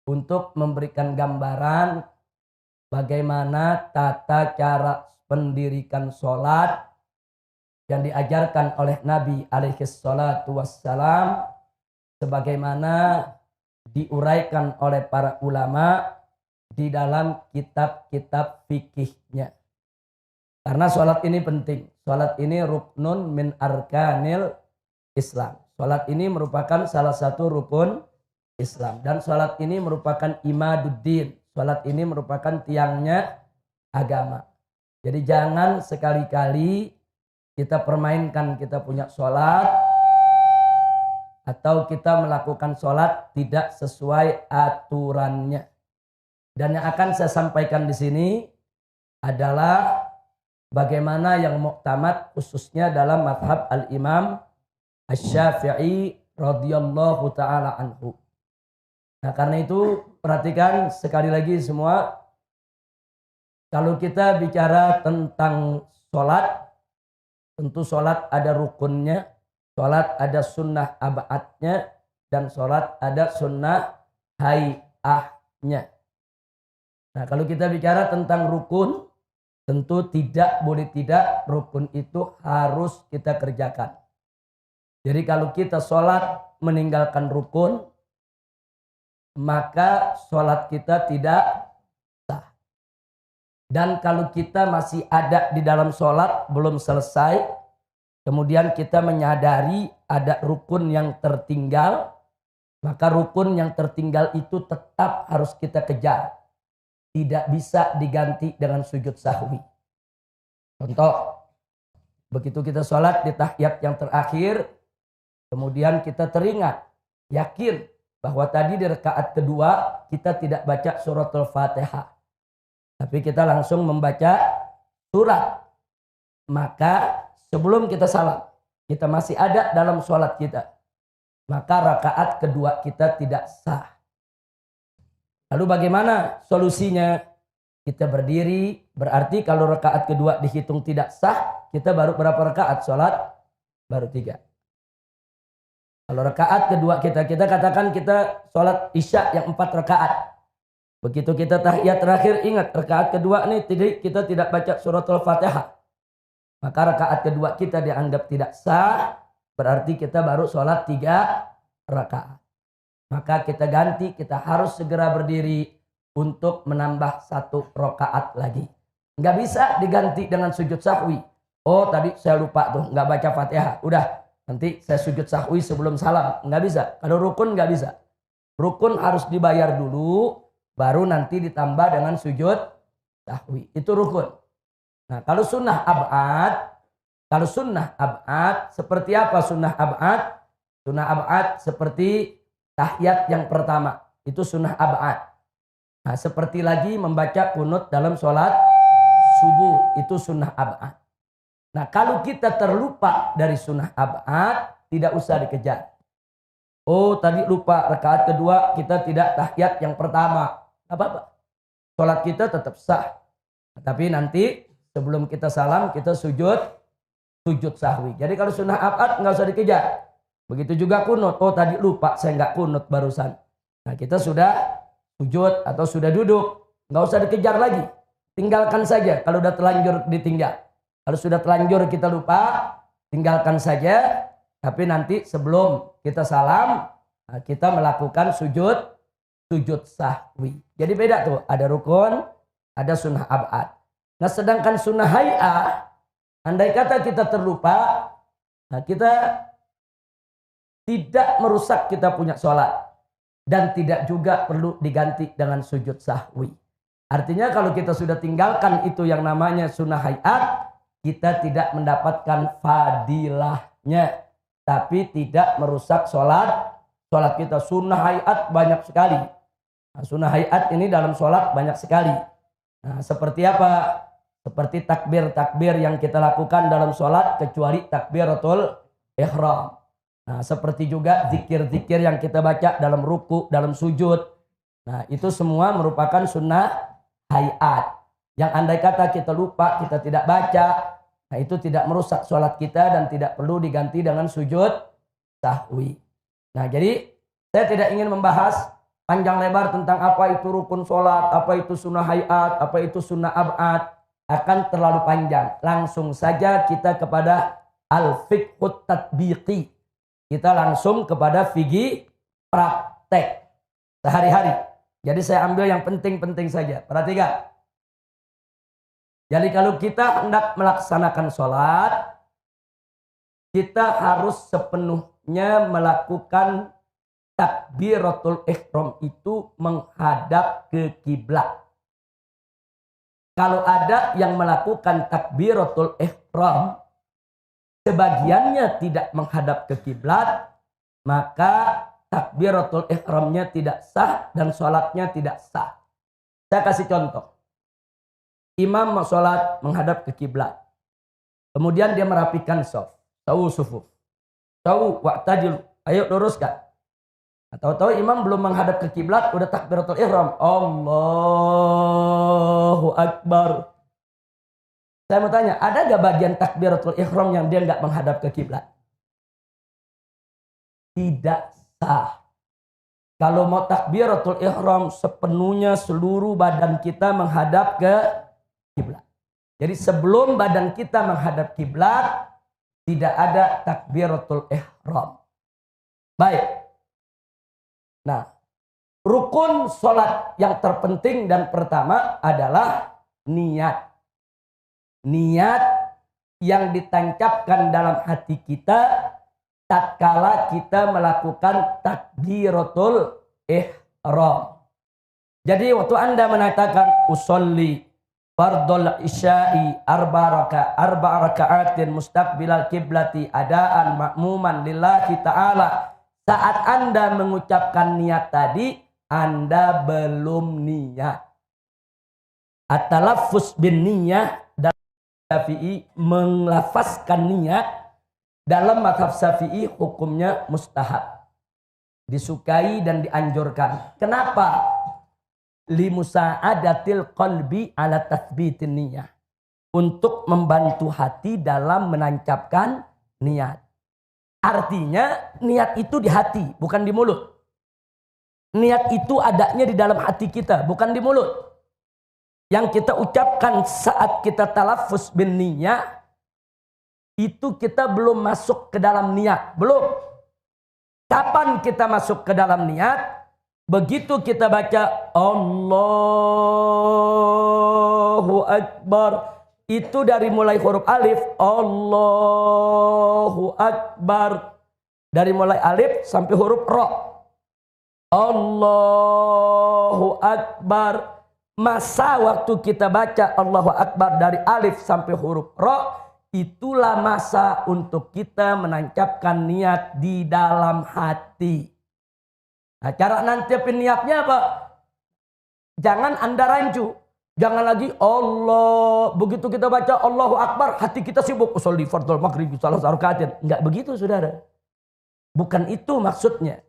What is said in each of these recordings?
untuk memberikan gambaran bagaimana tata cara pendirikan sholat yang diajarkan oleh Nabi alaihi salatu wassalam sebagaimana diuraikan oleh para ulama di dalam kitab-kitab fikihnya. Karena sholat ini penting. Sholat ini ruknun min arkanil Islam. Sholat ini merupakan salah satu rukun Islam. Dan sholat ini merupakan imaduddin. Sholat ini merupakan tiangnya agama. Jadi jangan sekali-kali kita permainkan kita punya sholat atau kita melakukan sholat tidak sesuai aturannya. Dan yang akan saya sampaikan di sini adalah bagaimana yang muktamad khususnya dalam mazhab al-Imam Asy-Syafi'i radhiyallahu taala anhu. Nah, karena itu perhatikan sekali lagi semua, kalau kita bicara tentang sholat, tentu sholat ada rukunnya, sholat ada sunnah ab'adnya, dan sholat ada sunnah hay'ahnya. Nah, kalau kita bicara tentang rukun, tentu tidak boleh tidak rukun itu harus kita kerjakan. Jadi kalau kita sholat meninggalkan rukun, maka sholat kita tidak sah. Dan kalau kita masih ada di dalam sholat belum selesai, kemudian kita menyadari ada rukun yang tertinggal, maka rukun yang tertinggal itu tetap harus kita kejar. Tidak bisa diganti dengan sujud sahwi. Contoh, begitu kita sholat di tahiyat yang terakhir, kemudian kita teringat, yakin bahwa tadi di rakaat kedua kita tidak baca suratul Fatihah. Tapi kita langsung membaca surat. Maka sebelum kita salam, kita masih ada dalam sholat kita. Maka rakaat kedua kita tidak sah. Lalu bagaimana solusinya? Kita berdiri, berarti kalau rakaat kedua dihitung tidak sah, kita baru berapa rakaat sholat? Baru 3. Kalau rakaat kedua kita katakan kita sholat isya yang 4 rakaat. Begitu kita tahiyat terakhir, ingat rakaat kedua nih kita tidak baca suratul Fatihah. Maka rakaat kedua kita dianggap tidak sah, berarti kita baru sholat 3 rakaat. Maka kita ganti, kita harus segera berdiri untuk menambah 1 rakaat lagi. Nggak bisa diganti dengan sujud sahwi. Oh tadi saya lupa tuh, nggak baca Fatihah. Udah, nanti saya sujud sahwi sebelum salam. Nggak bisa. Kalau rukun nggak bisa. Rukun harus dibayar dulu, baru nanti ditambah dengan sujud sahwi. Itu rukun. Nah kalau sunnah ab'ad, seperti apa sunnah ab'ad? Sunnah ab'ad seperti tahiyat yang pertama, itu sunnah ab'ad. Nah, seperti lagi membaca kunut dalam sholat subuh, itu sunnah ab'ad. Nah, kalau kita terlupa dari sunnah ab'ad, tidak usah dikejar. Oh, tadi lupa rakaat kedua kita tidak tahiyat yang pertama. Tidak apa-apa. Sholat kita tetap sah. Tapi nanti sebelum kita salam, kita sujud sahwi. Jadi kalau sunnah ab'ad nggak usah dikejar. Begitu juga kunut. Oh tadi lupa saya nggak kunut barusan. Nah kita sudah sujud atau sudah duduk. Nggak usah dikejar lagi. Tinggalkan saja kalau udah telanjur ditinggal. Kalau sudah telanjur kita lupa, tinggalkan saja. Tapi nanti sebelum kita salam, kita melakukan sujud sahwi. Jadi beda tuh. Ada rukun, ada sunnah ab'ad. Nah sedangkan sunnah hay'ah, andai kata kita terlupa, nah kita tidak merusak kita punya sholat. Dan tidak juga perlu diganti dengan sujud sahwi. Artinya kalau kita sudah tinggalkan itu yang namanya sunnah hayat, kita tidak mendapatkan fadilahnya. Tapi tidak merusak sholat. Sholat kita sunnah hayat banyak sekali. Nah, sunnah hayat ini dalam sholat banyak sekali. Nah, seperti apa? Seperti takbir-takbir yang kita lakukan dalam sholat kecuali takbiratul ihram. Nah, seperti juga zikir-zikir yang kita baca dalam ruku, dalam sujud. Nah, itu semua merupakan sunnah hayat. Yang andai kata kita lupa, kita tidak baca, nah itu tidak merusak sholat kita dan tidak perlu diganti dengan sujud sahwi. Nah, jadi saya tidak ingin membahas panjang lebar tentang apa itu rukun sholat, apa itu sunnah hayat, apa itu sunnah ab'ad, akan terlalu panjang. Langsung saja kita kepada al-fiqhut tatbiqi. Kita langsung kepada fikih praktek sehari-hari. Jadi saya ambil yang penting-penting saja. Perhatikan. Jadi kalau kita hendak melaksanakan sholat, kita harus sepenuhnya melakukan takbiratul ihram itu menghadap ke kiblat. Kalau ada yang melakukan takbiratul ihram, sebagiannya tidak menghadap ke kiblat, maka takbiratul ihramnya tidak sah dan sholatnya tidak sah. Saya kasih contoh. Imam mau sholat menghadap ke kiblat. Kemudian dia merapikan shaf. Sawu sufuf. Sawu wa'tadil. Ayo luruskan. Tahu-tahu imam belum menghadap ke kiblat, udah takbiratul ihram. Allahu Akbar. Saya mau tanya, ada gak bagian takbiratul ihram yang dia gak menghadap ke kiblat? Tidak sah. Kalau mau takbiratul ihram sepenuhnya seluruh badan kita menghadap ke kiblat. Jadi sebelum badan kita menghadap kiblat, tidak ada takbiratul ihram. Baik. Nah, rukun sholat yang terpenting dan pertama adalah niat. Niat yang ditancapkan dalam hati kita tatkala kita melakukan takbiratul ihram. Jadi waktu Anda mengatakan usolli fardul isya'i arba raka'atin mustaqbilal kiblati adaan ma'muman lillahi ta'ala. Saat Anda mengucapkan niat tadi, Anda belum niat. At-talaffuz bin niyah dalam Syafi'i, melafazkan niat dalam mazhab Syafi'i hukumnya mustahab. Disukai dan dianjurkan. Kenapa? Limusa'adatil qalbi ala tathbitin niyah. Untuk membantu hati dalam menancapkan niat. Artinya niat itu di hati, bukan di mulut. Niat itu adanya di dalam hati kita, bukan di mulut. Yang kita ucapkan saat kita talaffuz bin niyah, itu kita belum masuk ke dalam niat. Belum. Kapan kita masuk ke dalam niat? Begitu kita baca Allahu Akbar. Itu dari mulai huruf alif, Allahu Akbar. Dari mulai alif sampai huruf ro. Allahu Akbar. Masa waktu kita baca Allahu Akbar dari alif sampai huruf ro, itulah masa untuk kita menancapkan niat di dalam hati. Nah, cara nancapin niatnya apa? Jangan Anda rancu. Jangan lagi Allah. Begitu kita baca Allahu Akbar, hati kita sibuk. Usolli fardul maghrib salah rakaatin. Enggak begitu, saudara. Bukan itu maksudnya.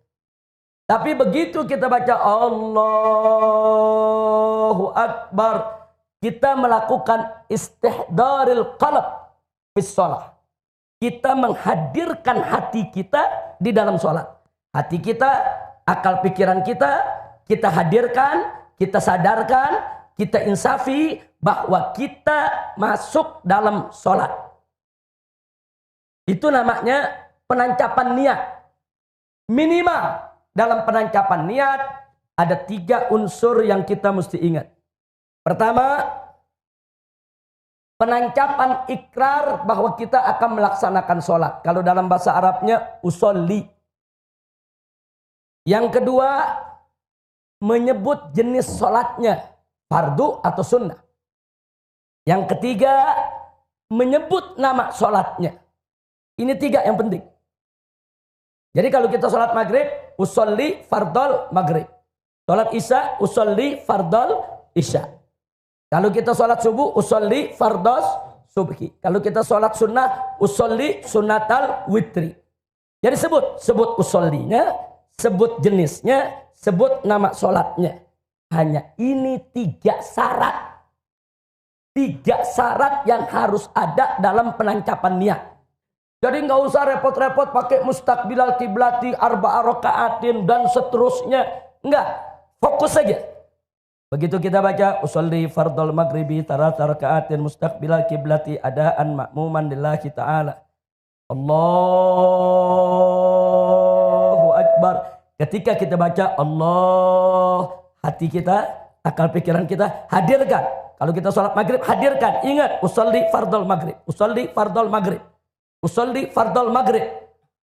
Tapi begitu kita baca Allahu Akbar, kita melakukan istihdaril qalb bis shalah. Kita menghadirkan hati kita di dalam sholat. Hati kita, akal pikiran kita hadirkan, kita sadarkan, kita insafi bahwa kita masuk dalam sholat. Itu namanya penancapan niat. Minimal dalam penancapan niat ada 3 unsur yang kita mesti ingat. Pertama, penancapan ikrar bahwa kita akan melaksanakan sholat. Kalau dalam bahasa Arabnya usolli. Yang kedua, menyebut jenis sholatnya. Fardu atau sunnah. Yang ketiga, menyebut nama sholatnya. Ini 3 yang penting. Jadi kalau kita sholat maghrib, usolli fardol maghrib. Sholat isya, usolli fardol isya. Kalau kita sholat subuh, usolli fardos subhi. Kalau kita sholat sunnah, usolli sunnatal witri. Jadi sebut usollinya, sebut jenisnya, sebut nama sholatnya. Hanya ini 3 syarat. 3 syarat yang harus ada dalam penancapan niat. Jadi nggak usah repot-repot pakai mustaqbilal kiblati arba'a raka'atin dan seterusnya. Enggak. Fokus saja. Begitu kita baca usolli fardhal maghribi tarata raka'atin mustaqbilal kiblati adaan ma'muman lillahi ta'ala. Allahu Akbar. Ketika kita baca Allah, hati kita, akal pikiran kita hadirkan. Kalau kita sholat maghrib hadirkan. Ingat usolli fardhal maghrib. Usolli fardhal maghrib. Usolli fardhal maghrib.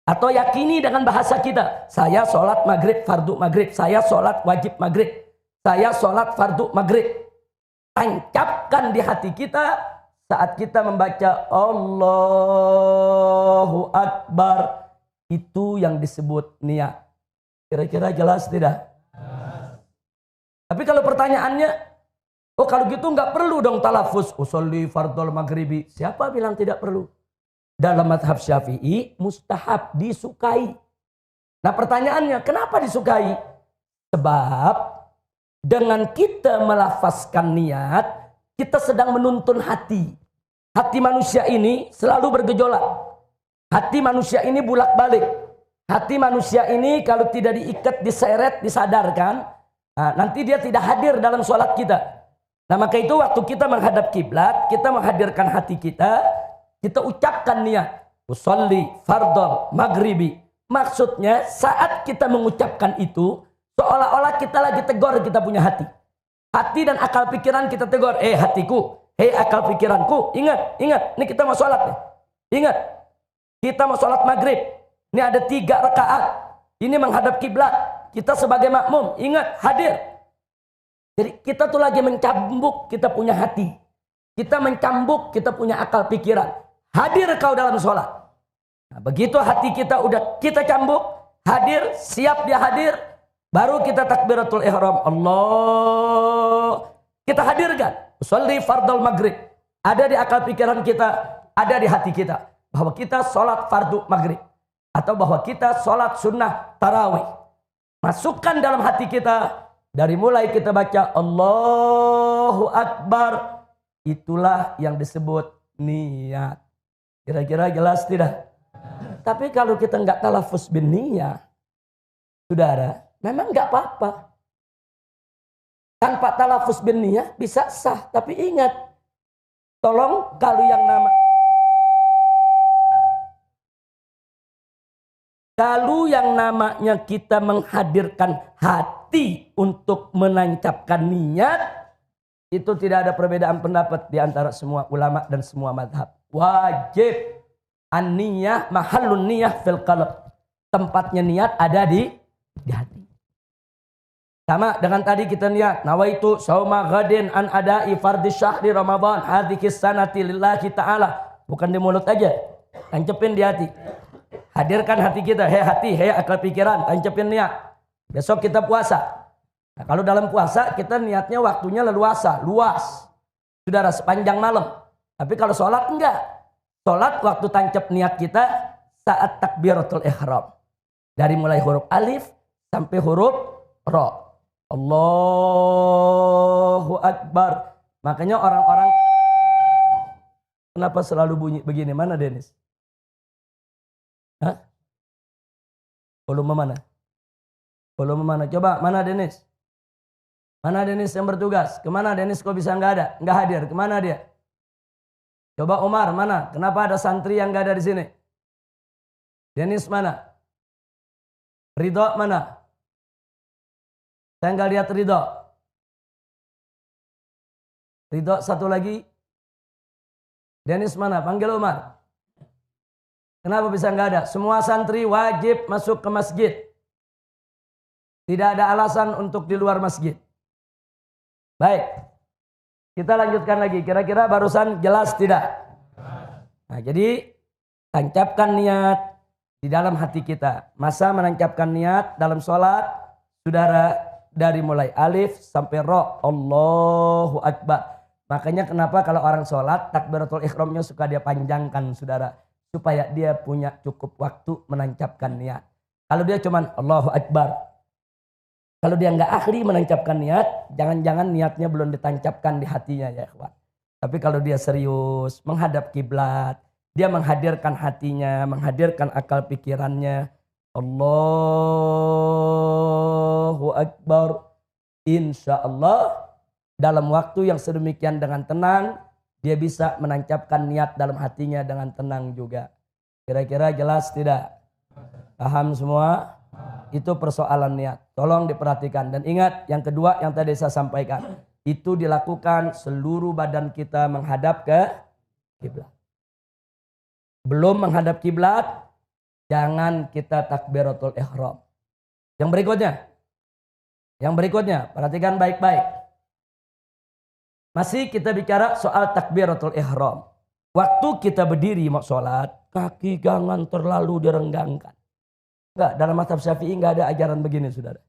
Atau yakini dengan bahasa kita. Saya sholat maghrib fardu maghrib. Saya sholat wajib maghrib. Saya sholat fardu maghrib. Tancapkan di hati kita saat kita membaca Allahu Akbar. Itu yang disebut niat. Kira-kira jelas tidak? Tapi kalau pertanyaannya, oh kalau gitu nggak perlu dong talafuz. Usolli fardhal maghribi. Siapa bilang tidak perlu? Dalam mazhab Syafi'i mustahab, disukai. Nah pertanyaannya, kenapa disukai? Sebab dengan kita melafazkan niat, kita sedang menuntun hati. Hati manusia ini selalu bergejolak. Hati manusia ini bulak-balik. Hati manusia ini kalau tidak diikat, diseret, disadarkan, nanti dia tidak hadir dalam sholat kita. Nah maka itu waktu kita menghadap kiblat, kita menghadirkan hati kita ucapkan niat. Usolli fardhal maghribi. Maksudnya saat kita mengucapkan itu, seolah-olah kita lagi tegur kita punya hati. Hati dan akal pikiran kita tegur. Hatiku, akal pikiranku, ingat, ini kita mau sholat nih. Ingat, kita mau sholat maghrib. Ini ada 3 rakaat. Ini menghadap kiblat. Kita sebagai makmum, ingat, hadir. Jadi kita tuh lagi mencambuk kita punya hati. Kita mencambuk kita punya akal pikiran. Hadir kau dalam sholat. Nah, begitu hati kita udah kita cambuk, hadir, siap dia hadir. Baru kita takbiratul ihram. Allah. Kita hadirkan. Usolli fardhal maghrib. Ada di akal pikiran kita. Ada di hati kita. Bahwa kita sholat fardu maghrib. Atau bahwa kita sholat sunnah tarawih. Masukkan dalam hati kita. Dari mulai kita baca Allahu Akbar. Itulah yang disebut niat. Kira-kira jelas tidak? Tapi kalau kita nggak talafuz bin niyah. Saudara. Memang nggak apa-apa. Tanpa talafuz bin niyah bisa sah. Tapi ingat. Tolong kalau yang namanya kita menghadirkan hati untuk menancapkan niat. Itu tidak ada perbedaan pendapat di antara semua ulama dan semua madhab. Wajib. An-niyah mahallun niyah fil qalb. Tempatnya niat ada di hati. Sama dengan tadi kita niat nawaitu shauma ghadin an ada'i fardhi syahri Ramadan hadhihi sanati lillahi ta'ala. Bukan di mulut aja. Tancepin di hati. Hadirkan hati kita. Hati, akal pikiran. Tancepin niat. Besok kita puasa. Nah, kalau dalam puasa kita niatnya waktunya leluasa. Luas. Saudara sepanjang malam. Tapi kalau sholat enggak. Sholat waktu tancap niat kita saat takbiratul ihram. Dari mulai huruf alif sampai huruf ra. Allahu Akbar. Makanya orang-orang kenapa selalu bunyi begini? Mana Denis? Hah? Volume mana? Volume mana? Coba, mana Denis? Mana Denis yang bertugas? Kemana Denis kok bisa nggak ada? Nggak hadir. Kemana dia? Coba Umar, mana? Kenapa ada santri yang nggak ada di sini? Denis mana? Ridho mana? Saya nggak lihat Ridho. Ridho satu lagi. Denis mana? Panggil Umar. Kenapa bisa nggak ada? Semua santri wajib masuk ke masjid. Tidak ada alasan untuk di luar masjid. Baik. Kita lanjutkan lagi. Kira-kira barusan jelas tidak? Nah, jadi tancapkan niat di dalam hati kita. Masa menancapkan niat dalam sholat, saudara, dari mulai alif sampai ra. Allahu Akbar. Makanya kenapa kalau orang sholat takbiratul ihramnya suka dia panjangkan, saudara, supaya dia punya cukup waktu menancapkan niat. Kalau dia cuman Allahu Akbar, kalau dia nggak ahli menancapkan niat, jangan-jangan niatnya belum ditancapkan di hatinya ya ikhwan. Tapi kalau dia serius menghadap kiblat, dia menghadirkan hatinya, menghadirkan akal pikirannya. Allahu Akbar. insya Allah dalam waktu yang sedemikian dengan tenang, dia bisa menancapkan niat dalam hatinya dengan tenang juga. Kira-kira jelas tidak? Paham semua? Itu persoalan niat. Tolong diperhatikan. Dan ingat yang kedua yang tadi saya sampaikan. Itu dilakukan seluruh badan kita menghadap ke kiblat. Belum menghadap kiblat, jangan kita takbiratul ihram. Yang berikutnya, perhatikan baik-baik. Masih kita bicara soal takbiratul ihram. Waktu kita berdiri mau sholat, kaki jangan terlalu direnggangkan. Enggak, dalam mazhab Syafi'i enggak ada ajaran begini, saudara.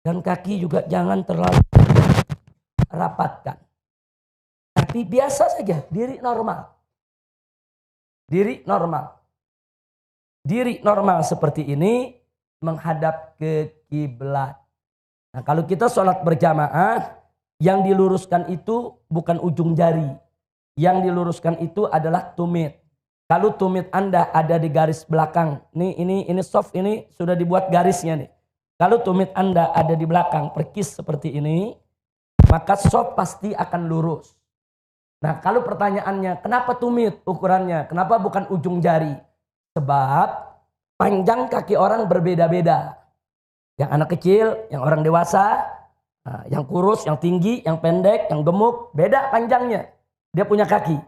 Dan kaki juga jangan terlalu rapatkan. Tapi biasa saja, diri normal. Diri normal seperti ini menghadap ke kiblat. Nah, kalau kita sholat berjamaah, yang diluruskan itu bukan ujung jari. Yang diluruskan itu adalah tumit. Kalau tumit Anda ada di garis belakang, ini soft, ini sudah dibuat garisnya nih. Kalau tumit Anda ada di belakang perkis seperti ini, maka soft pasti akan lurus. Nah, kalau pertanyaannya, kenapa tumit ukurannya? Kenapa bukan ujung jari? Sebab panjang kaki orang berbeda-beda. Yang anak kecil, yang orang dewasa, yang kurus, yang tinggi, yang pendek, yang gemuk, beda panjangnya. Dia punya kaki.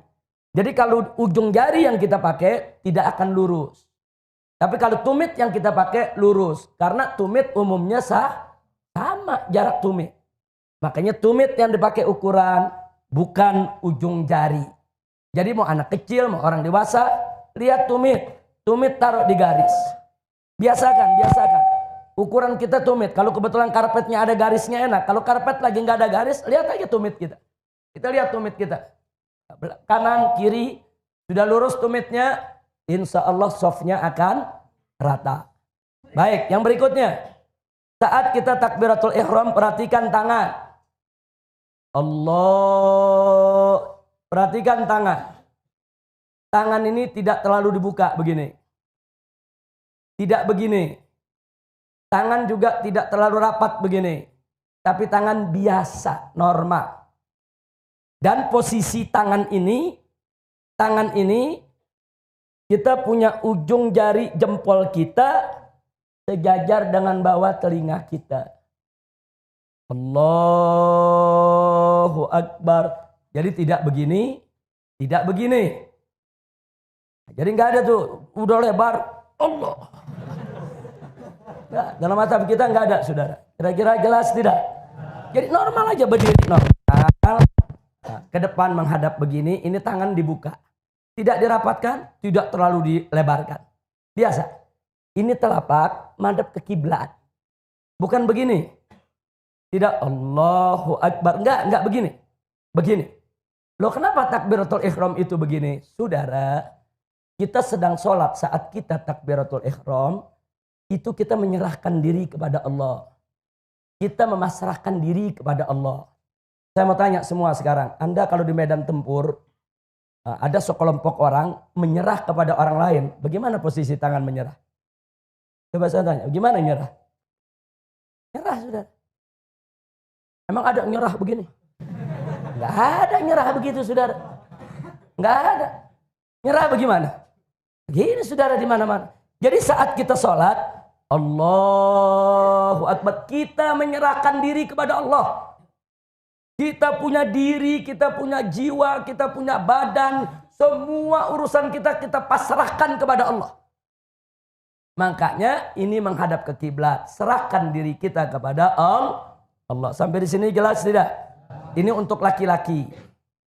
Jadi kalau ujung jari yang kita pakai tidak akan lurus. Tapi kalau tumit yang kita pakai lurus. Karena tumit umumnya sama jarak tumit. Makanya tumit yang dipakai ukuran bukan ujung jari. Jadi mau anak kecil, mau orang dewasa, lihat tumit. Tumit taruh di garis. Biasakan. Ukuran kita tumit. Kalau kebetulan karpetnya ada garisnya enak. Kalau karpet lagi nggak ada garis, lihat aja tumit kita. Kita lihat tumit kita. Kanan, kiri, sudah lurus tumitnya, insya Allah softnya akan rata. Baik, yang berikutnya. Saat kita takbiratul ihram, perhatikan tangan. Allah, perhatikan tangan. Tangan ini tidak terlalu dibuka begini. Tidak begini. Tangan juga tidak terlalu rapat begini. Tapi tangan biasa, normal. Dan posisi tangan ini kita punya ujung jari jempol kita sejajar dengan bawah telinga kita. Allahu Akbar. Jadi tidak begini, tidak begini. Jadi nggak ada tuh, udah lebar, Allah. Nggak, dalam mazhab kita nggak ada, saudara. Kira-kira jelas tidak? Jadi normal aja berdiri, normal. Nah, ke depan menghadap begini, ini tangan dibuka. Tidak dirapatkan, tidak terlalu dilebarkan. Biasa. Ini telapak madhab ke kiblat. Bukan begini. Tidak Allahu Akbar. Enggak begini. Begini. Loh, kenapa takbiratul ihram itu begini? Saudara, kita sedang sholat, saat kita takbiratul ihram, itu kita menyerahkan diri kepada Allah. Kita memasrahkan diri kepada Allah. Saya mau tanya semua sekarang, Anda kalau di medan tempur, ada sekelompok orang menyerah kepada orang lain, bagaimana posisi tangan menyerah? Coba saya tanya, gimana nyerah? Nyerah, saudara. Emang ada nyerah begini? Nggak ada nyerah begitu, saudara. Nggak ada. Nyerah bagaimana? Begini, saudara, di mana-mana. Jadi saat kita sholat, Allahu Akbar, kita menyerahkan diri kepada Allah. Kita punya diri, kita punya jiwa, kita punya badan. Semua urusan kita pasrahkan kepada Allah. Makanya ini menghadap ke kiblat. Serahkan diri kita kepada Allah. Sampai di sini jelas tidak? Ini untuk laki-laki.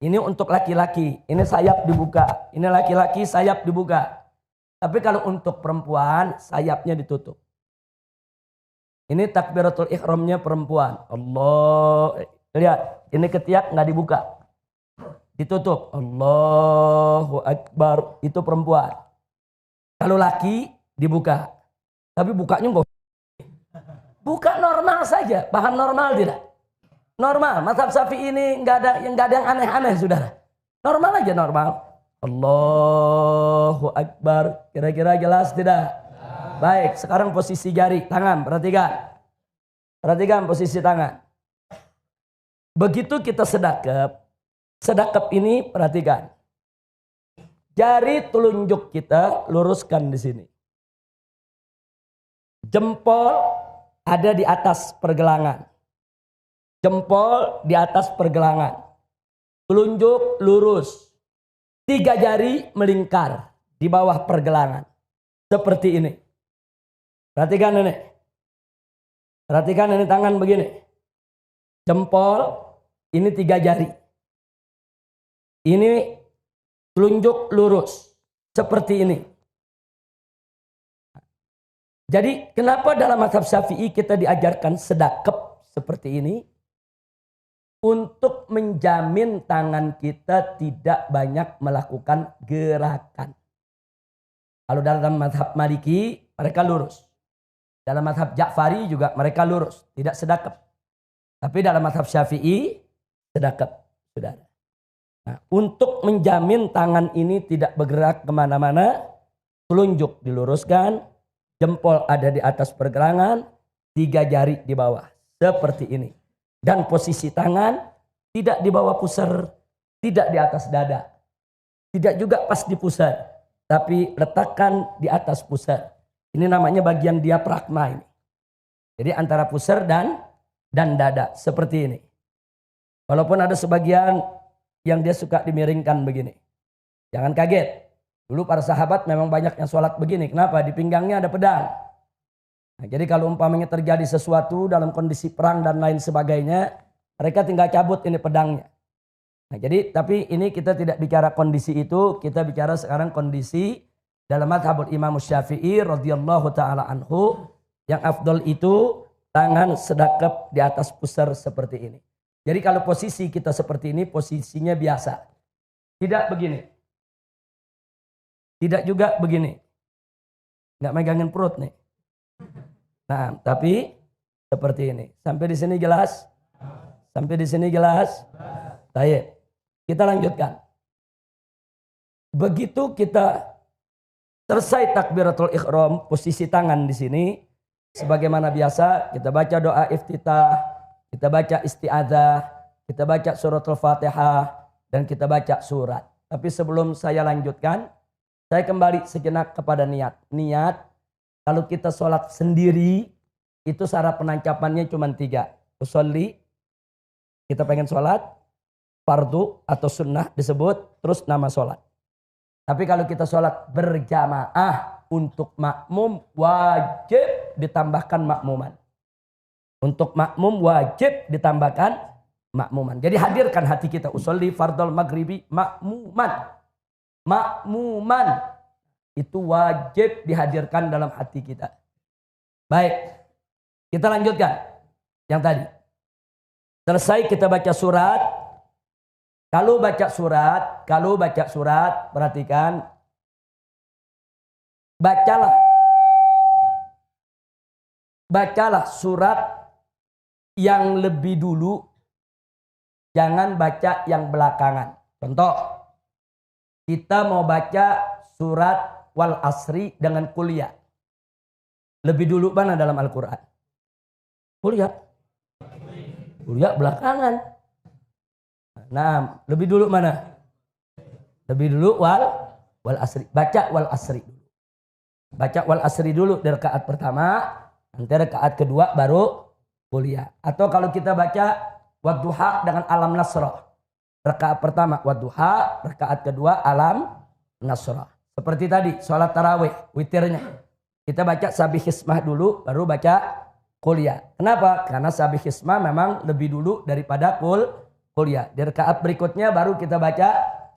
Ini untuk laki-laki. Ini sayap dibuka. Ini laki-laki sayap dibuka. Tapi kalau untuk perempuan, sayapnya ditutup. Ini takbiratul ihramnya perempuan. Allah. Lihat, ini ketiak nggak dibuka, ditutup. Allahu Akbar, itu perempuan. Kalau laki dibuka, tapi bukanya enggak. Buka normal saja, paham normal tidak? Normal. Mazhab Syafi'i ini nggak ada yang aneh-aneh, saudara. Normal aja, normal. Allahu Akbar. Kira-kira jelas tidak? Baik, sekarang posisi jari tangan, perhatikan. Perhatikan posisi tangan. Begitu kita sedekap, sedekap ini perhatikan. Jari telunjuk kita luruskan di sini. Jempol ada di atas pergelangan. Jempol di atas pergelangan. Telunjuk lurus. 3 jari melingkar di bawah pergelangan. Seperti ini. Perhatikan ini. Perhatikan ini tangan begini. Jempol, ini 3 jari. Ini telunjuk lurus. Seperti ini. Jadi kenapa dalam mazhab Syafi'i kita diajarkan sedekap seperti ini? Untuk menjamin tangan kita tidak banyak melakukan gerakan. Kalau dalam mazhab Maliki mereka lurus. Dalam mazhab Ja'fari juga mereka lurus, tidak sedekap. Tapi dalam mazhab Syafi'i sedekap, saudara. Nah, untuk menjamin tangan ini tidak bergerak kemana-mana, telunjuk diluruskan, jempol ada di atas pergelangan, 3 jari di bawah, seperti ini. Dan posisi tangan tidak di bawah pusar, tidak di atas dada, tidak juga pas di pusar, tapi letakkan di atas pusar. Ini namanya bagian diafragma ini. Jadi antara pusar dan dada, seperti ini. Walaupun ada sebagian yang dia suka dimiringkan begini. Jangan kaget. Dulu para sahabat memang banyak yang sholat begini. Kenapa? Di pinggangnya ada pedang. Nah, jadi kalau umpamanya terjadi sesuatu dalam kondisi perang dan lain sebagainya, mereka tinggal cabut ini pedangnya. Nah, jadi tapi ini kita tidak bicara kondisi itu, kita bicara sekarang kondisi dalam mazhabul Imam Syafi'i radhiyallahu taala anhu, yang afdol itu tangan sedekap di atas pusar seperti ini. Jadi kalau posisi kita seperti ini, posisinya biasa. Tidak begini. Tidak juga begini. Nggak megangin perut nih. Nah, tapi seperti ini. Sampai di sini jelas? Sampai di sini jelas? Baik. Kita lanjutkan. Begitu kita selesai takbiratul ihram, posisi tangan di sini sebagaimana biasa kita baca doa iftitah, kita baca isti'adzah, kita baca suratul Fatihah dan kita baca surat. Tapi sebelum saya lanjutkan, saya kembali sejenak kepada niat. Niat kalau kita sholat sendiri itu syarat penancapannya cuma 3. Usolli, kita pengen sholat, fardu atau sunnah disebut, terus nama sholat. Tapi kalau kita sholat berjamaah untuk makmum wajib ditambahkan makmuman. Untuk makmum wajib ditambahkan makmuman. Jadi hadirkan hati kita. Usolli fardal maghribi makmuman. Makmuman. Itu wajib dihadirkan dalam hati kita. Baik. Kita lanjutkan. Yang tadi. Selesai kita baca surat. Kalau baca surat, perhatikan. Bacalah surat yang lebih dulu. Jangan baca yang belakangan. Contoh. Kita mau baca surat wal asri dengan kuliah. Lebih dulu mana dalam Al-Quran? Kuliah. Kuliah belakangan. Nah, lebih dulu mana? Lebih dulu wal asri. Baca wal asri. Baca wal asri dulu di rakaat pertama, nanti rakaat kedua baru kuliah. Atau kalau kita baca wadduha dengan alam nasrah. Rakaat pertama wadduha, rakaat kedua alam nasrah. Seperti tadi sholat tarawih, witirnya. Kita baca sabihismah dulu, baru baca kuliah. Kenapa? Karena sabihismah memang lebih dulu daripada kuliah. Di rakaat berikutnya baru kita baca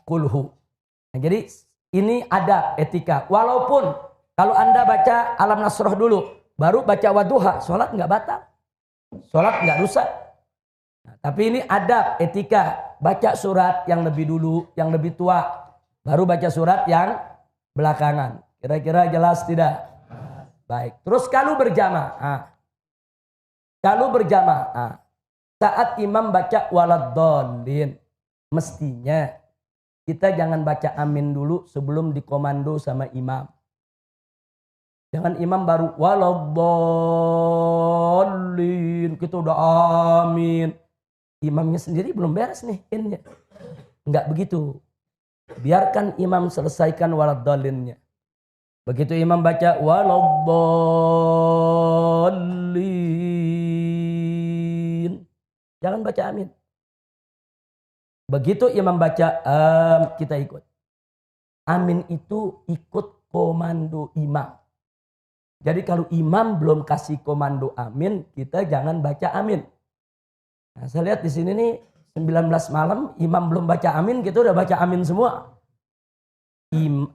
kulhu. Nah, jadi ini ada etika. Walaupun kalau Anda baca alam nasrah dulu, baru baca wadduha, sholat nggak batal. Sholat nggak rusak. Nah, tapi ini ada etika. Baca surat yang lebih dulu, yang lebih tua. Baru baca surat yang belakangan. Kira-kira jelas tidak? Baik. Terus kalau berjamaah. Saat imam baca waladdallin, mestinya kita jangan baca amin dulu sebelum dikomando sama imam. Jangan imam baru waladdallin, kita udah amin. Imamnya sendiri belum beres nih innya. Enggak begitu. Biarkan imam selesaikan waladdalinnya. Begitu imam baca waladdallin, jangan baca amin. Begitu imam baca kita ikut. Amin itu ikut komando imam. Jadi kalau imam belum kasih komando amin, kita jangan baca amin. Nah, saya lihat di sini nih 19 malam imam belum baca amin, kita udah baca amin semua.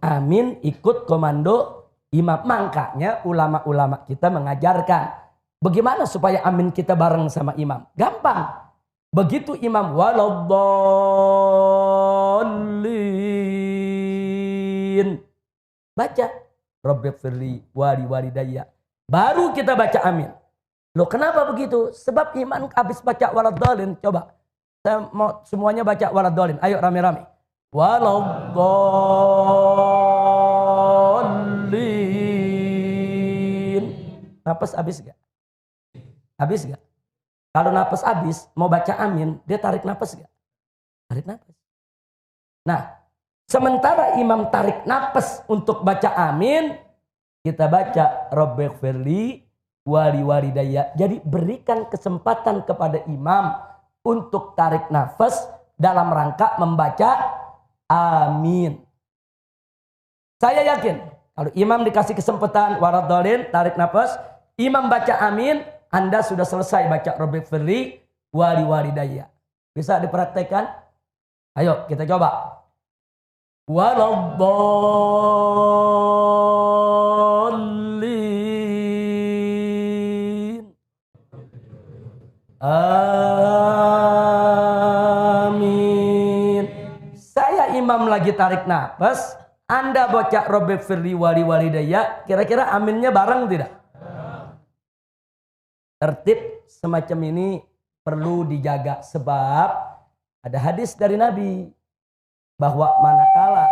Amin ikut komando imam. Makanya ulama-ulama kita mengajarkan bagaimana supaya amin kita bareng sama imam. Gampang. Begitu imam waladdallin, baca Rabbighfirli wali walidayya. Baru kita baca amin. Loh kenapa begitu? Sebab iman habis baca waladdallin. Coba. Saya mau semuanya baca waladdallin. Ayo rame-rame. Waladdallin. Napas habis gak? Habis gak? Kalau napas habis, mau baca amin, dia tarik napas gak? Tarik napas. Nah, sementara imam tarik napas untuk baca amin, kita baca Rabbighfirli wali walidayya. Jadi berikan kesempatan kepada imam untuk tarik nafas dalam rangka membaca amin. Saya yakin kalau imam dikasih kesempatan waladdallin tarik nafas, imam baca amin, Anda sudah selesai baca Rabbighfirli wali walidayya. Bisa dipraktekkan? Ayo kita coba. Waladdallin. Amin. Saya imam lagi tarik nafas, Anda baca Rabbighfirli wali walidayya, kira-kira aminnya bareng tidak? Tertib semacam ini perlu dijaga sebab ada hadis dari Nabi bahwa manakala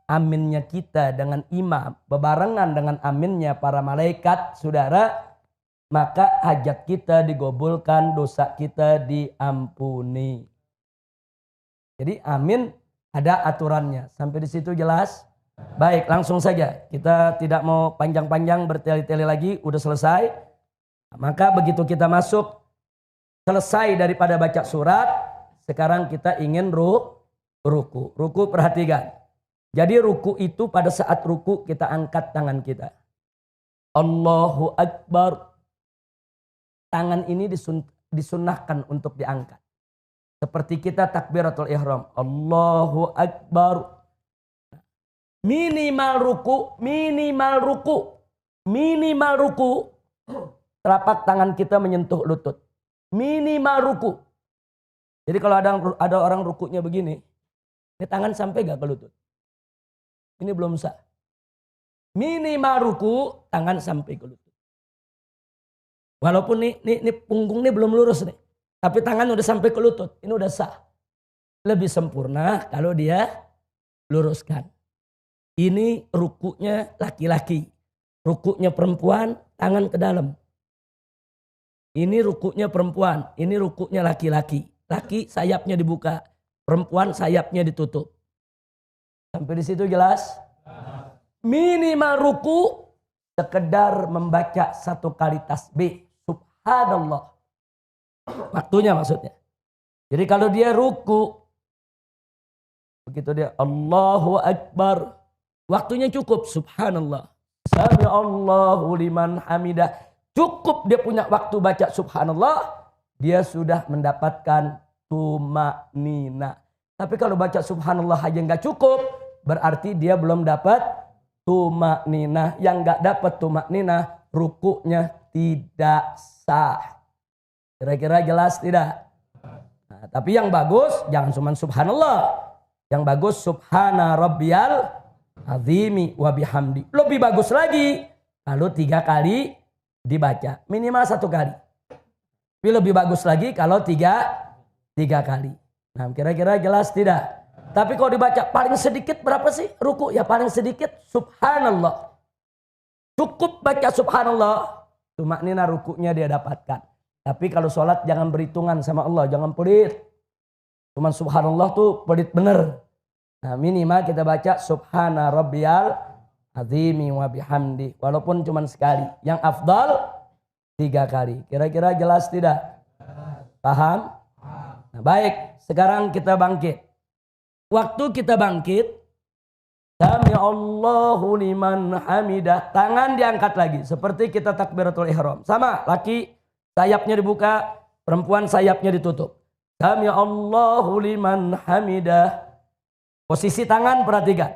aminnya kita dengan imam bebarengan dengan aminnya para malaikat, saudara, maka hajat kita digobulkan, dosa kita diampuni. Jadi amin ada aturannya. Sampai di situ jelas? Baik, langsung saja. Kita tidak mau panjang-panjang bertele-tele lagi, udah selesai. Maka begitu kita masuk selesai daripada baca surat, sekarang kita ingin ruku. Ruku perhatikan. Jadi ruku itu pada saat ruku kita angkat tangan kita. Allahu Akbar. Tangan ini disunnahkan untuk diangkat. Seperti kita takbiratul ihram. Allahu Akbar. Minimal ruku. Telapak tangan kita menyentuh lutut. Minimal ruku. Jadi kalau ada orang rukunya begini, ini tangan sampai gak ke lutut? Ini belum sah. Minimal ruku, tangan sampai ke lutut. Walaupun ini punggung ini belum lurus nih. Tapi tangan udah sampai ke lutut. Ini udah sah. Lebih sempurna kalau dia luruskan. Ini rukunya laki-laki. Rukunya perempuan, tangan ke dalam. Ini rukunya perempuan, ini rukunya laki-laki. Laki sayapnya dibuka, perempuan sayapnya ditutup. Sampai di situ jelas? Minimal ruku sekedar membaca 1 kali tasbih. Subhanallah. Waktunya maksudnya. Jadi kalau dia ruku, begitu dia Allahu Akbar, waktunya cukup. Subhanallah. Sami'allahu liman hamidah. Cukup dia punya waktu baca subhanallah, dia sudah mendapatkan tumaknina. Tapi kalau baca subhanallah aja nggak cukup, berarti dia belum dapat tumaknina. Yang nggak dapat tumaknina, rukunya tidak sah. Kira-kira jelas tidak? Nah, tapi yang bagus jangan cuma subhanallah. Yang bagus subhana rabbiyal azimi wa bihamdi. Lebih bagus lagi kalau 3 kali dibaca, minimal 1 kali. Tapi lebih bagus lagi kalau 3 kali. Nah, kira-kira jelas tidak? Tapi kalau dibaca paling sedikit berapa sih ruku? Ya paling sedikit subhanallah. Cukup baca subhanallah, tumaknina rukuknya dia dapatkan. Tapi kalau sholat jangan berhitungan sama Allah, jangan pelit. Cuman subhanallah tuh pelit bener. Nah minimal kita baca subhana rabbiyal azimi wa bihamdi. Walaupun cuman sekali. Yang afdal 3 kali. Kira-kira jelas tidak? Paham? Nah, baik, sekarang kita bangkit. Waktu kita bangkit, Sami Allahu liman hamidah. Tangan diangkat lagi. Seperti kita takbiratul ihram. Sama, laki sayapnya dibuka, perempuan sayapnya ditutup. Sami Allahu liman hamidah. Posisi tangan perhatikan.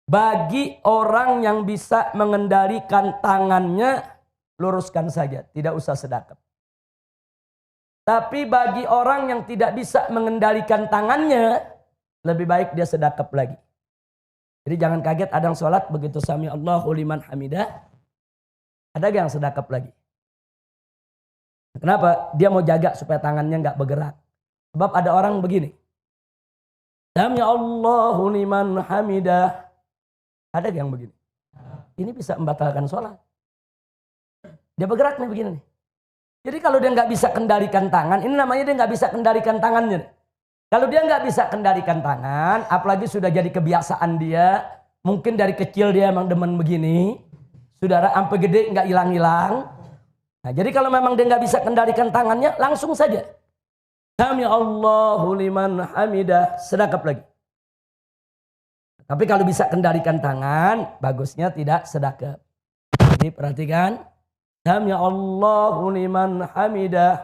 Bagi orang yang bisa mengendalikan tangannya, luruskan saja. Tidak usah sedekap. Tapi bagi orang yang tidak bisa mengendalikan tangannya, lebih baik dia sedekap lagi. Jadi jangan kaget ada yang sholat begitu sami Allahu liman hamidah. Ada yang sedekap lagi. Kenapa? Dia mau jaga supaya tangannya nggak bergerak. Sebab ada orang begini. Sami Allahu liman hamidah. Ada yang begini. Ini bisa membatalkan sholat. Dia bergerak nih begini nih. Jadi kalau dia nggak bisa kendalikan tangan, ini namanya dia nggak bisa kendalikan tangannya. Kalau dia nggak bisa kendalikan tangan, apalagi sudah jadi kebiasaan dia, mungkin dari kecil dia emang demen begini, saudara sampai gede nggak hilang-hilang. Nah, jadi kalau memang dia nggak bisa kendalikan tangannya, langsung saja. Sami Allahu liman hamidah, sedekap lagi. Tapi kalau bisa kendalikan tangan, bagusnya tidak sedekap. Jadi perhatikan. Sami Allahu liman hamidah.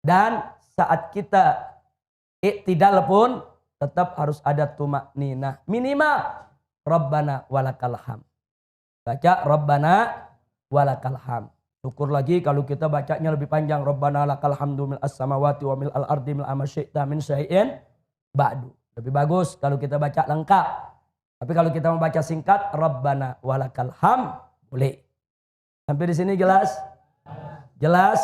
Dan saat kita iktidal pun tetap harus ada tumakninah. Minimal Rabbana walakal hamd. Baca Rabbana walakal hamd. Syukur lagi kalau kita bacanya lebih panjang. Rabbana lakal hamdu mil as-samawati wa mil al-ardi mil amasyi'ta min syai'in ba'du. Lebih bagus kalau kita baca lengkap. Tapi kalau kita membaca singkat Rabbana walakal hamd boleh. Sampai di sini jelas? Jelas?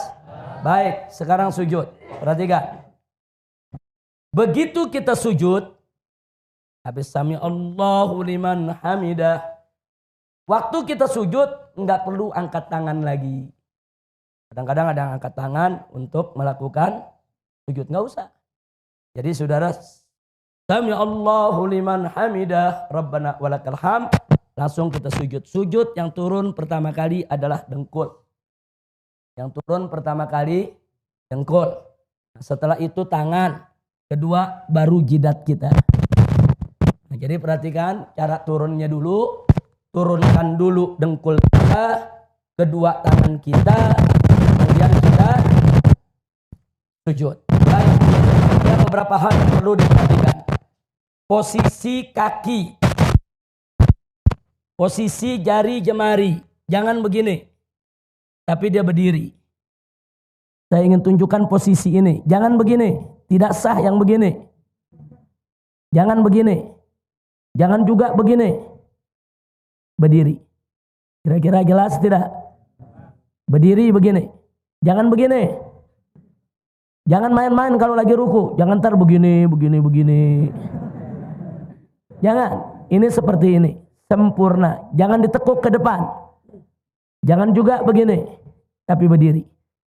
Baik, sekarang sujud. Perhatikan. Begitu kita sujud, habis sami Allahu liman hamidah. Waktu kita sujud, enggak perlu angkat tangan lagi. Kadang-kadang ada yang angkat tangan untuk melakukan sujud. Enggak usah. Jadi saudara, sami Allahu liman hamidah, Rabbana walakal hamd. Langsung kita sujud. Sujud yang turun pertama kali adalah dengkul. Yang turun pertama kali dengkul. Nah, setelah itu tangan. Kedua baru jidat kita. Nah, jadi perhatikan cara turunnya dulu. Turunkan dulu dengkul kita. Kedua tangan kita. Kemudian kita sujud. Baik. Ada beberapa hal yang perlu diperhatikan. Posisi kaki. Posisi jari jemari. Jangan begini. Tapi dia berdiri. Saya ingin tunjukkan posisi ini. Jangan begini. Tidak sah yang begini. Jangan begini. Jangan juga begini. Berdiri. Kira-kira jelas tidak? Berdiri begini. Jangan begini. Jangan main-main kalau lagi ruku. Jangan ntar begini, begini. Jangan. Ini seperti ini. Sempurna. Jangan ditekuk ke depan. Jangan juga begini. Tapi berdiri.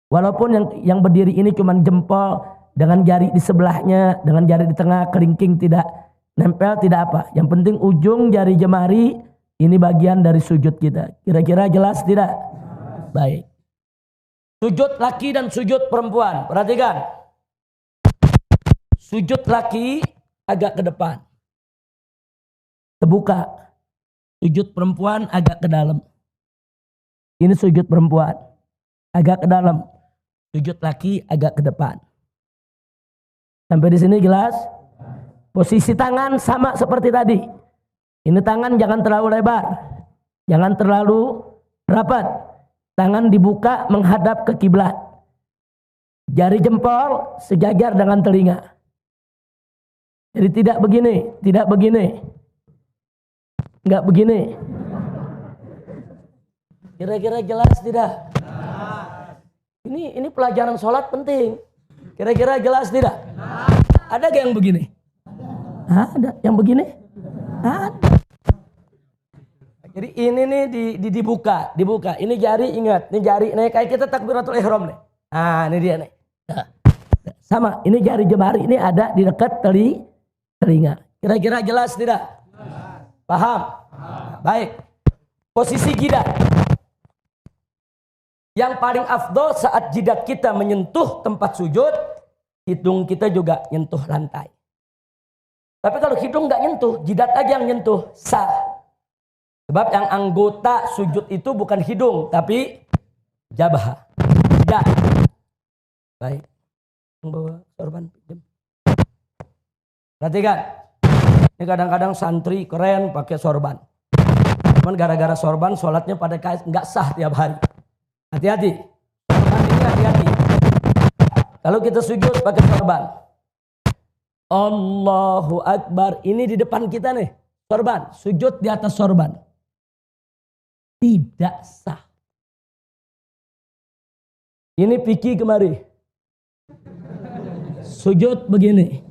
Walaupun yang berdiri ini cuma jempol dengan jari di sebelahnya, dengan jari di tengah, kelingking tidak nempel, tidak apa. Yang penting ujung jari jemari ini bagian dari sujud kita. Kira-kira jelas tidak? Baik. Sujud laki dan sujud perempuan. Perhatikan. Sujud laki agak ke depan. Terbuka. Sujud perempuan agak ke dalam. Ini sujud perempuan. Agak ke dalam. Sujud laki agak ke depan. Sampai di sini jelas? Posisi tangan sama seperti tadi. Ini tangan jangan terlalu lebar. Jangan terlalu rapat. Tangan dibuka menghadap ke kiblat. Jari jempol sejajar dengan telinga. Jadi tidak begini, tidak begini. Enggak begini. Kira-kira jelas tidak? Ini pelajaran sholat penting. Kira-kira jelas tidak? Ada gak yang begini? Ada. Yang begini? Ada. Jadi ini nih dibuka. Ini jari, ingat, ini jari nih kayak kita takbiratul ihram nih. Nah, ini dia nih. Nah, sama, ini jari jemari ini ada di dekat telinga. Kira-kira jelas tidak? Paham? Nah, baik. Posisi jidat. Yang paling afdol saat jidat kita menyentuh tempat sujud, hidung kita juga nyentuh lantai. Tapi kalau hidung nggak nyentuh, jidat aja yang nyentuh, sah. Sebab yang anggota sujud itu bukan hidung, tapi jabah, jidat. Baik. Bawa sorban. Perhatikan. Ini kadang-kadang santri keren pakai sorban. Cuman gara-gara sorban sholatnya pada nggak sah tiap hari. Hati-hati. Sorban ini hati-hati. Kalau kita sujud pakai sorban. Allahu Akbar. Ini di depan kita nih. Sorban. Sujud di atas sorban. Tidak sah. Ini Piki kemari. Sujud begini.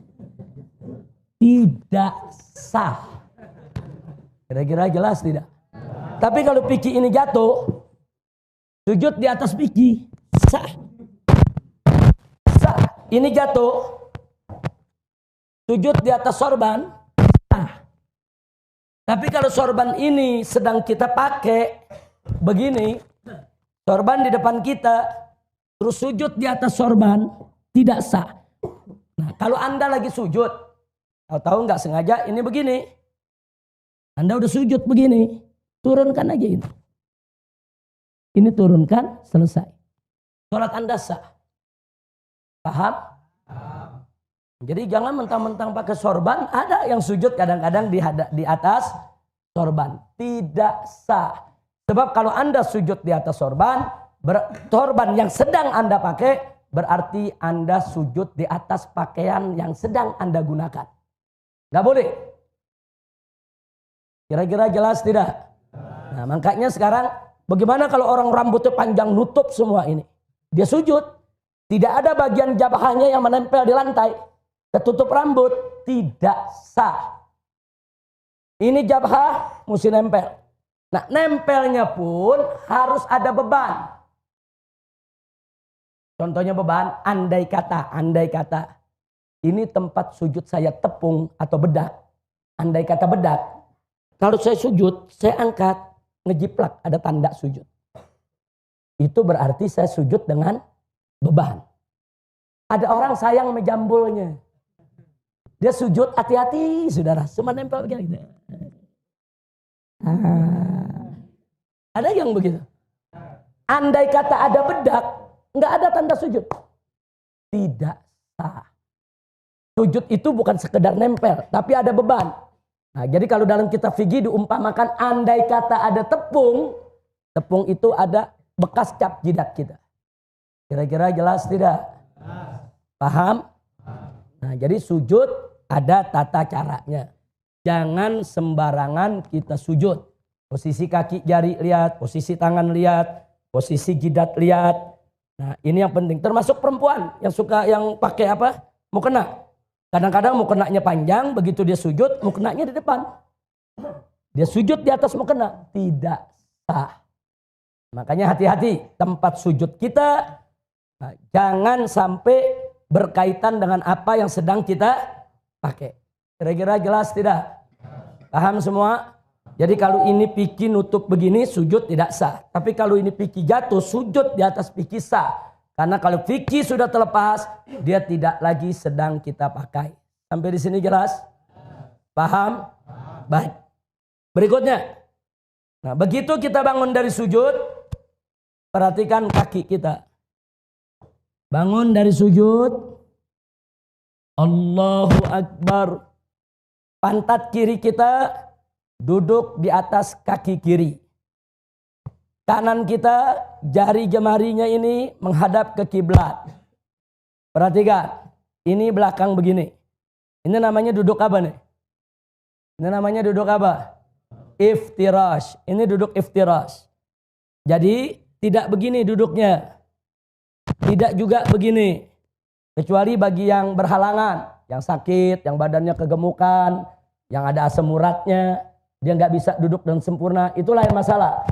Tidak sah. Kira-kira jelas tidak? Tapi kalau Piki ini jatuh, sujud di atas Piki, sah. Sah. Ini jatuh, sujud di atas sorban, sah. Tapi kalau sorban ini sedang kita pakai begini, sorban di depan kita, terus sujud di atas sorban, tidak sah. Nah, kalau Anda lagi sujud, tahu nggak sengaja ini begini, Anda udah sujud begini, turunkan aja ini. Ini turunkan, selesai. Sholat Anda sah. Paham? Jadi jangan mentang-mentang pakai sorban, ada yang sujud kadang-kadang di atas sorban. Tidak sah. Sebab kalau Anda sujud di atas sorban, sorban yang sedang Anda pakai, berarti Anda sujud di atas pakaian yang sedang Anda gunakan. Nggak boleh. Kira-kira jelas tidak? Nah, makanya sekarang bagaimana kalau orang rambutnya panjang nutup semua ini? Dia sujud. Tidak ada bagian jabahnya yang menempel di lantai. Ketutup rambut. Tidak sah. Ini jabah mesti nempel. Nah, nempelnya pun harus ada beban. Contohnya beban, andai kata. Ini tempat sujud saya tepung atau bedak. Andai kata bedak. Kalau saya sujud, saya angkat, ngejiplak, ada tanda sujud. Itu berarti saya sujud dengan beban. Ada orang sayang menjambulnya. Dia sujud, hati-hati saudara, cuma nempel begini. Ada yang begitu. Andai kata ada bedak, nggak ada tanda sujud. Tidak sah. Sujud itu bukan sekedar nempel, tapi ada beban. Nah, jadi kalau dalam kitab fikih diumpamakan andai kata ada tepung, tepung itu ada bekas cap jidat kita. Kira-kira jelas tidak? Paham? Nah, jadi sujud ada tata caranya. Jangan sembarangan kita sujud. Posisi kaki jari lihat, posisi tangan lihat, posisi jidat lihat. Nah, ini yang penting. Termasuk perempuan yang suka yang pakai apa? Mukena. Kadang-kadang mukenanya panjang, begitu dia sujud, mukenanya di depan. Dia sujud di atas mukena. Tidak sah. Makanya hati-hati tempat sujud kita. Nah, jangan sampai berkaitan dengan apa yang sedang kita pakai. Kira-kira jelas tidak? Paham semua? Jadi kalau ini Piki nutup begini, sujud tidak sah. Tapi kalau ini Piki jatuh, sujud di atas Piki sah. Karena kalau Piki sudah terlepas, dia tidak lagi sedang kita pakai. Sampai di sini jelas? Paham? Baik. Berikutnya. Nah, begitu kita bangun dari sujud, perhatikan kaki kita. Bangun dari sujud. Allahu Akbar. Pantat kiri kita duduk di atas kaki kiri. Kanan kita, jari jemarinya ini menghadap ke kiblat. Perhatikan, ini belakang begini. Ini namanya duduk apa nih? Ini namanya duduk apa? Iftirash. Ini duduk iftirash. Jadi tidak begini duduknya. Tidak juga begini. Kecuali bagi yang berhalangan, yang sakit, yang badannya kegemukan, yang ada asam uratnya. dia nggak bisa duduk dengan sempurna, itu lain masalah.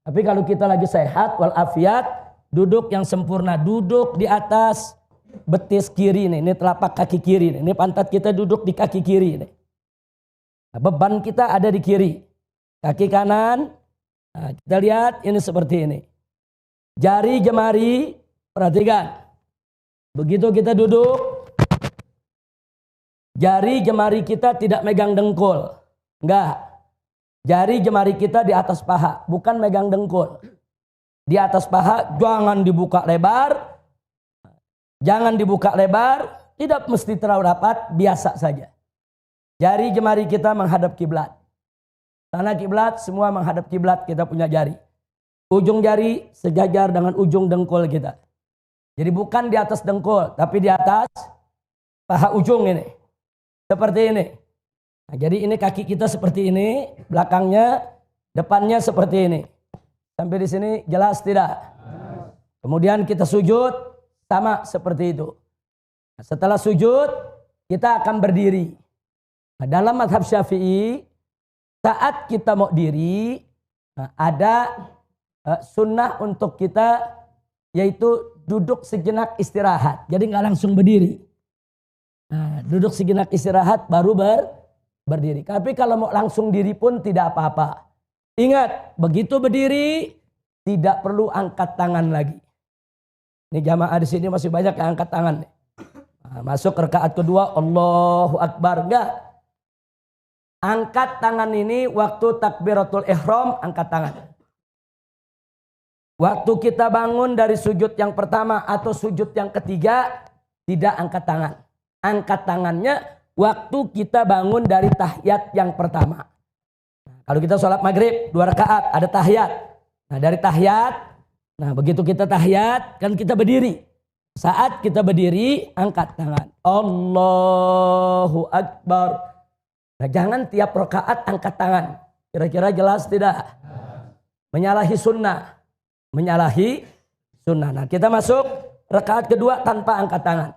Tapi kalau kita lagi sehat walafiat, duduk yang sempurna, duduk di atas betis kiri nih, ini telapak kaki kiri nih, ini pantat kita duduk di kaki kiri nih. Nah, beban kita ada di kiri, kaki kanan. Nah, kita lihat ini seperti ini. Jari jemari, perhatikan. Begitu kita duduk, jari jemari kita tidak megang dengkul. Enggak. Jari jemari kita di atas paha, bukan megang dengkul. Di atas paha, jangan dibuka lebar. Jangan dibuka lebar, tidak mesti terlalu rapat, biasa saja. Jari jemari kita menghadap kiblat. Tanah kiblat, semua menghadap kiblat, kita punya jari. Ujung jari sejajar dengan ujung dengkul kita. Jadi bukan di atas dengkul, tapi di atas paha ujung ini. Seperti ini. Nah, jadi ini kaki kita seperti ini, belakangnya, depannya seperti ini. Sampai di sini jelas tidak? Kemudian kita sujud, sama seperti itu. Nah, setelah sujud, kita akan berdiri. Nah, dalam mazhab Syafi'i, saat kita mau diri, nah, ada sunnah untuk kita, yaitu duduk sejenak istirahat. Jadi nggak langsung berdiri. Nah, duduk sejenak istirahat baru berdiri. Tapi kalau mau langsung diri pun tidak apa-apa. Ingat, begitu berdiri tidak perlu angkat tangan lagi. Ini jamaah di sini masih banyak yang angkat tangan. Nah, masuk rakaat kedua, Allahu Akbar. Enggak. Angkat tangan ini waktu takbiratul ihram, angkat tangan. Waktu kita bangun dari sujud yang pertama atau sujud yang ketiga, tidak angkat tangan. Angkat tangannya waktu kita bangun dari tahiyat yang pertama. Nah, kalau kita sholat maghrib 2 rakaat, ada tahiyat. Nah, dari tahiyat, nah begitu kita tahiyat, kan kita berdiri. Saat kita berdiri, angkat tangan. Allahu Akbar. Nah, jangan tiap rakaat angkat tangan. Kira-kira jelas tidak? Menyalahi sunnah. Menyalahi sunnah. Nah, kita masuk rakaat kedua tanpa angkat tangan.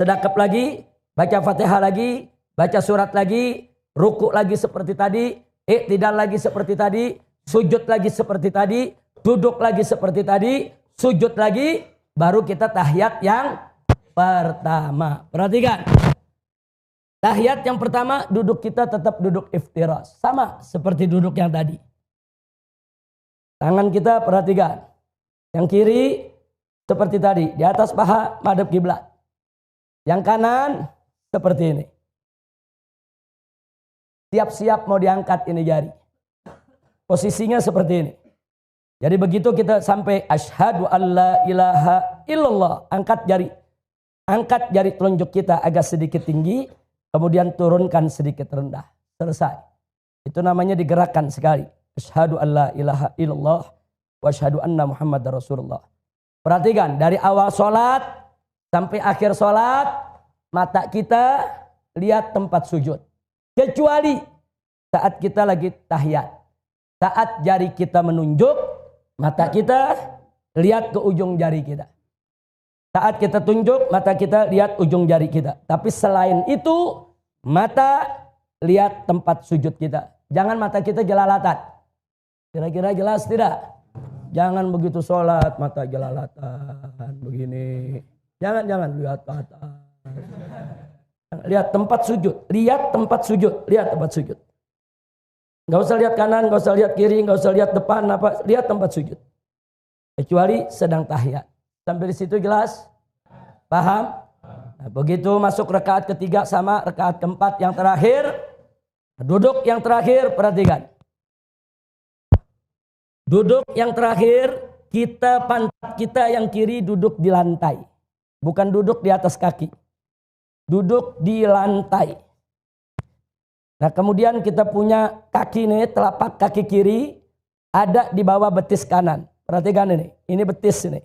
Sedekap lagi, baca Fatihah lagi, baca surat lagi, ruku lagi seperti tadi, i'tidal lagi seperti tadi, sujud lagi seperti tadi, duduk lagi seperti tadi, sujud lagi, baru kita tahiyat yang pertama. Perhatikan. Tahiyat yang pertama, duduk kita tetap duduk iftirash. Sama seperti duduk yang tadi. Tangan kita perhatikan. Yang kiri seperti tadi, di atas paha madhab kiblat. Yang kanan seperti ini. Siap-siap mau diangkat ini jari. Posisinya seperti ini. Jadi begitu kita sampai asyhadu alla ilaha illallah, angkat jari. Angkat jari telunjuk kita agak sedikit tinggi, kemudian turunkan sedikit rendah. Selesai. Itu namanya digerakkan sekali. Asyhadu alla ilaha illallah wa asyhadu anna Muhammadar Rasulullah. Perhatikan, dari awal sholat sampai akhir sholat, mata kita lihat tempat sujud. Kecuali saat kita lagi tahiyat. Saat jari kita menunjuk, mata kita lihat ke ujung jari kita. Saat kita tunjuk, mata kita lihat ujung jari kita. Tapi selain itu, mata lihat tempat sujud kita. Jangan mata kita jelalatan. Kira-kira jelas tidak? Jangan begitu sholat, mata jelalatan, begini. Jangan lihat ke atas. Lihat tempat sujud, lihat tempat sujud, lihat tempat sujud. Gak usah lihat kanan, gak usah lihat kiri, gak usah lihat depan, apa, lihat tempat sujud. Kecuali sedang tahiyat. Sampai di situ jelas? Paham? Nah, begitu masuk rakaat ketiga sama rakaat keempat yang terakhir, duduk yang terakhir, perhatikan. Duduk yang terakhir, pantat kita yang kiri duduk di lantai. Bukan duduk di atas kaki. Duduk di lantai. Nah, kemudian kita punya kaki nih, telapak kaki kiri ada di bawah betis kanan. Perhatikan ini betis ini.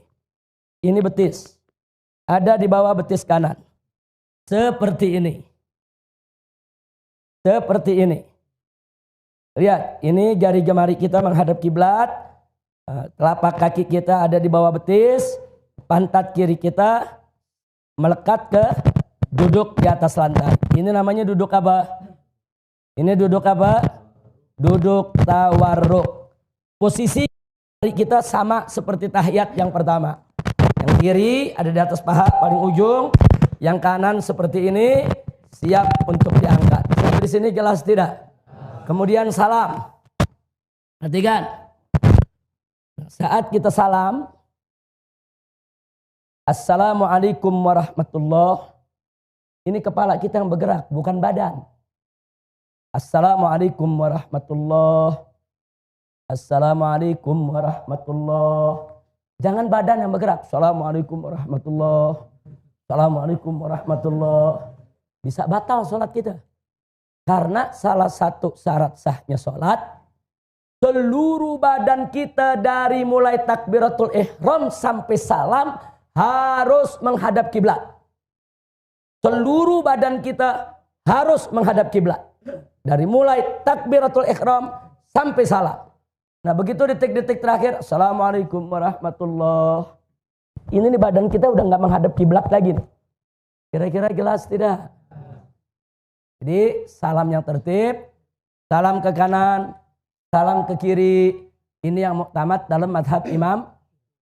Ini betis. Ada di bawah betis kanan. Seperti ini. Seperti ini. Lihat, ini jari jemari kita menghadap kiblat. Telapak kaki kita ada di bawah betis. Pantat kiri kita melekat ke duduk di atas lantai. Ini namanya duduk apa? Ini duduk apa? duduk tawarruk. Posisi kita sama seperti tahiyat yang pertama. Yang kiri ada di atas paha paling ujung, yang kanan seperti ini, siap untuk diangkat. Sampai di sini jelas tidak? Kemudian salam. Perhatikan. Saat kita salam, Assalamualaikum warahmatullahi. Ini kepala kita yang bergerak, bukan badan. Assalamualaikum warahmatullahi. Assalamualaikum warahmatullahi. Jangan badan yang bergerak. Assalamualaikum warahmatullahi. Assalamualaikum warahmatullahi. Bisa batal sholat kita. Karena salah satu syarat sahnya sholat, seluruh badan kita dari mulai takbiratul ihram sampai salam harus menghadap kiblat. Seluruh badan kita harus menghadap kiblat. Dari mulai takbiratul ihram sampai salam. Nah begitu detik-detik terakhir, Assalamualaikum warahmatullahi. Ini nih badan kita udah nggak menghadap kiblat lagi nih. Kira-kira jelas tidak? Jadi salam yang tertib, salam ke kanan, salam ke kiri. Ini yang muktamad dalam madhab Imam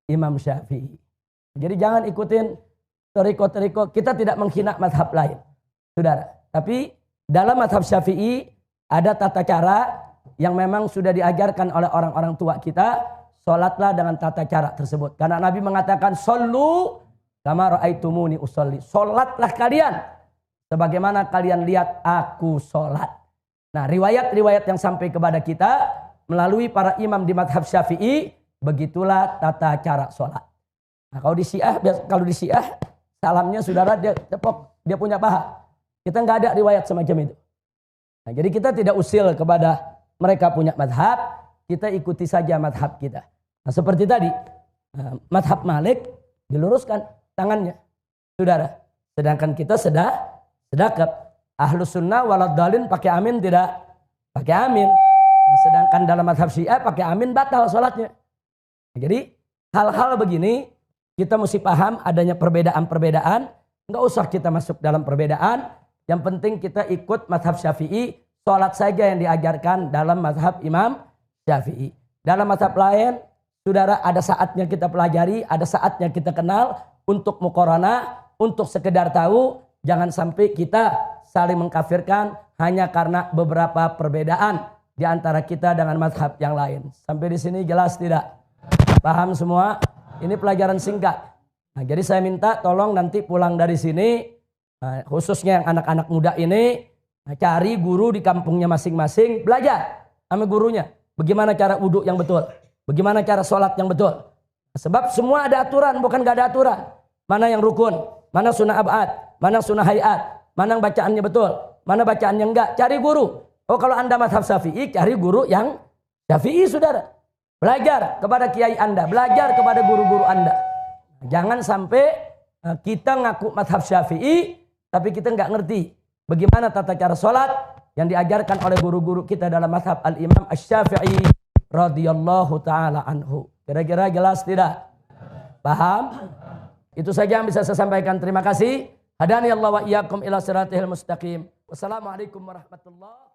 Syafi'i. Jadi jangan ikutin teriko-teriko. Kita tidak menghina madhab lain, saudara. Tapi dalam madhab Syafi'i ada tata cara yang memang sudah diajarkan oleh orang-orang tua kita. Sholatlah dengan tata cara tersebut. Karena Nabi mengatakan, Sallu kama ra'aitumuni usolli. Sholatlah kalian sebagaimana kalian lihat aku sholat. Nah riwayat-riwayat yang sampai kepada kita melalui para imam di madhab Syafi'i, begitulah tata cara sholat. Nah kalau di Syiah, salamnya saudara dia tepok, dia punya paha. Kita nggak ada riwayat semacam itu. Nah, jadi kita tidak usil kepada mereka punya madhab, kita ikuti saja madhab kita. Nah seperti tadi, madhab Malik diluruskan tangannya, saudara. Sedangkan kita sedekap. Ahlus sunnah waladhdallin pakai amin tidak? Pakai amin. Nah, sedangkan dalam madhab Syiah pakai amin batal sholatnya. Jadi hal-hal begini kita mesti paham adanya perbedaan-perbedaan. Nggak usah kita masuk dalam perbedaan. Yang penting kita ikut madhab Syafi'i. Sholat saja yang diajarkan dalam madhab Imam Syafi'i. Dalam madhab lain, saudara, ada saatnya kita pelajari, ada saatnya kita kenal untuk muqaranah, untuk sekedar tahu. Jangan sampai kita saling mengkafirkan hanya karena beberapa perbedaan di antara kita dengan madhab yang lain. Sampai di sini jelas tidak? Paham semua? Ini pelajaran singkat. Nah, jadi saya minta tolong nanti pulang dari sini, khususnya yang anak-anak muda ini, cari guru di kampungnya masing-masing, belajar sama gurunya. Bagaimana cara wudhu yang betul? Bagaimana cara sholat yang betul? Sebab semua ada aturan, bukan gak ada aturan. Mana yang rukun, mana sunnah abad, mana sunnah hayat, mana bacaannya betul, mana bacaannya enggak. Cari guru. Oh kalau anda madhab Syafi'i, cari guru yang Syafi'i, saudara. Belajar kepada kiai anda, belajar kepada guru-guru anda. Jangan sampai kita ngaku madhab Syafi'i, tapi kita nggak ngerti bagaimana tata cara sholat yang diajarkan oleh guru-guru kita dalam madhab al-Imam Asy-Syafi'i radhiyallahu ta'ala anhu. Kira-kira jelas tidak? Paham? Itu saja yang bisa saya sampaikan. Terima kasih. Hadani Allah wa iyyakum ila siratal mustaqim. Wassalamualaikum warahmatullahi wabarakatuh.